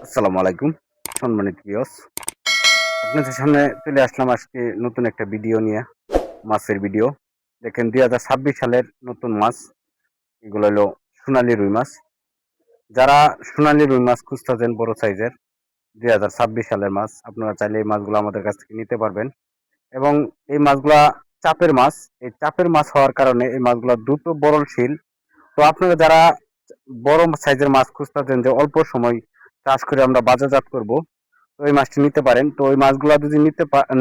আসসালামু আলাইকুম সম্মানিত ভিউয়ার্স, আপনাদের সামনে চলে আসলাম আজকে নতুন একটা ভিডিও নিয়ে। মাছের ভিডিও দেখেন, 2026 সালের নতুন মাছ। এগুলো হলো সোনালী রুই মাছ। যারা সোনালী রুই মাছ খুঁজতেছেন বড় সাইজের 2026 সালের মাছ, আপনারা চাইলে এই মাছগুলো আমাদের কাছ থেকে নিতে পারবেন। এবং এই মাছগুলা চাপের মাছ। এই চাপের মাছ হওয়ার কারণে এই মাছগুলা দ্রুত বরলশীল। তো আপনারা যারা বড় সাইজের মাছ খুঁজতেছেন যে অল্প সময় চাষ করে আমরা বাজারজাত করব, তো ওই মাছটি নিতে পারেন। তো ওই মাছগুলা যদি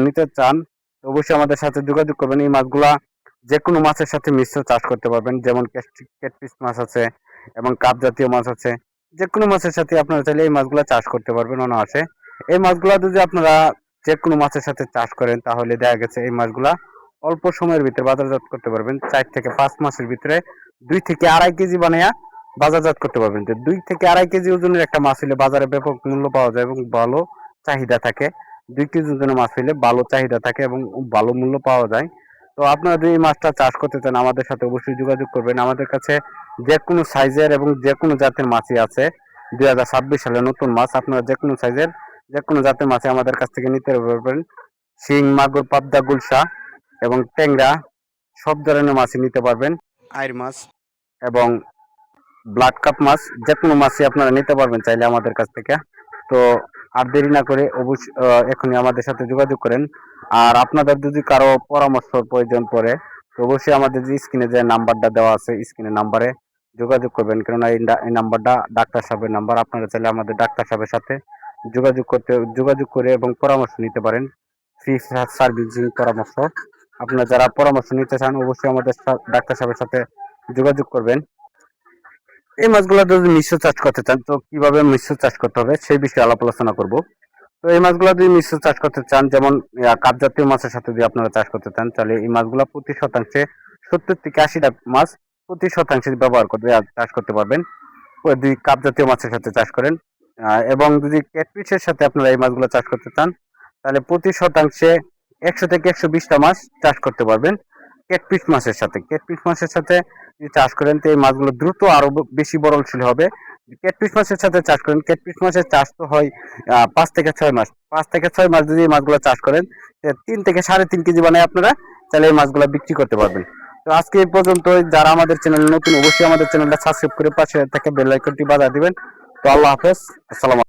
নিতে চান, তো অবশ্যই আমাদের সাথে যোগাযোগ করবেন। এই মাছগুলা যে কোনো মাছের সাথে মিশ্র চাষ করতে পারবেন, যেমন ক্যাটফিশ মাছ আছে এবং কাপ জাতীয় মাছ আছে। যে কোনো মাছের সাথে আপনারা চাইলে এই মাছগুলা চাষ করতে পারবেন অনায়াসে। এই মাছগুলা যদি আপনারা যে কোনো মাছের সাথে চাষ করেন, তাহলে দেখা গেছে এই মাছগুলা অল্প সময়ের ভিতরে বাজারজাত করতে পারবেন। 4 থেকে 5 মাসের ভিতরে 2 থেকে 2.5 কেজি বানায়া বাজারজাত করতে পারবেন। যে 2 থেকে 2.5 কেজি ওজনের একটা মাছ হলে বাজারে ব্যাপক মূল্য পাওয়া যায় এবং ভালো চাহিদা থাকে। 2 কেজি ওজনের মাছ হলে ভালো চাহিদা থাকে এবং ভালো মূল্য পাওয়া যায়। তো আপনারা যদি এই মাছটা চাষ করতে চান, আমাদের সাথে অবশ্যই যোগাযোগ করবেন। আমাদের কাছে যে কোনো সাইজের এবং যে কোনো জাতের মাছই আছে। 2026 সালে নতুন মাছ, আপনারা যে কোনো সাইজের যে কোনো জাতের মাছই আমাদের কাছ থেকে নিতে পারবেন। শিং, মাগুর, পাবদা, গুলশা এবং ট্যাংরা সব ধরনের মাছই নিতে পারবেন। আইর মাছ এবং ব্লাড কাপ মাছ, যে কোনো মাছই আপনারা নিতে পারবেন চাইলে আমাদের কাছ থেকে। তো আর দেরি না করে অবশ্যই এখনই আমাদের সাথে যোগাযোগ করেন। আর আপনাদের যদি কারো পরামর্শ প্রয়োজন পড়ে, তো অবশ্যই আমাদের যে স্ক্রিনে যে নাম্বারটা দেওয়া আছে, স্ক্রিনের নাম্বারে যোগাযোগ করবেন। কেননা এই নাম্বারটা ডাক্তার সাহেবের নাম্বার। আপনারা চাইলে আমাদের ডাক্তার সাহেবের সাথে যোগাযোগ করে এবং পরামর্শ নিতে পারেন। ফ্রি সার্ভিসিং পরামর্শ। আপনারা যারা পরামর্শ নিতে চান, অবশ্যই আমাদের ডাক্তার সাহেবের সাথে যোগাযোগ করবেন। এই মাছগুলো যদি মিশ্র চাষ করতে চান, তো কিভাবে মিশ্র চাষ করতে হবে সেই বিষয়ে আলাপ আলোচনা করব। তো এই মাছগুলো যদি মিশ্র চাষ করতে চান, যেমন কাপ জাতীয় মাছের সাথে যদি আপনারা চাষ করতে চান, তাহলে এই মাছগুলো প্রতি শতাংশে 70 থেকে 80টা মাছ প্রতি শতাংশে ব্যবহার করে চাষ করতে পারবেন। ওই 2 কাপ জাতীয় মাছের সাথে চাষ করেন। এবং যদি ক্যাটফিশের সাথে আপনারা এই মাছগুলো চাষ করতে চান, তাহলে প্রতি শতাংশে 100 থেকে 120টা মাছ চাষ করতে পারবেন। ক্যাটফিশ মাছের সাথে যদি চাষ করেন, তো এই মাছগুলো দ্রুত আরো বেশি বরলশীল হবে। ক্যাটফিশ মাছের সাথে চাষ করেন, ক্যাটফিশ মাছের চাষ তো হয় 5 থেকে 6 মাস। 5 থেকে 6 মাস যদি এই মাছগুলো চাষ করেন, 3 থেকে 3.5 কেজি বানায় আপনারা তাহলে এই মাছগুলো বিক্রি করতে পারবেন। তো আজকে এই পর্যন্ত। যারা আমাদের চ্যানেল নতুন, অবশ্যই আমাদের চ্যানেলটা সাবস্ক্রাইব করে পাশে থেকে বেল আইকনটি বাজিয়ে দিবেন। তো আল্লাহ হাফেজ, আসসালাম।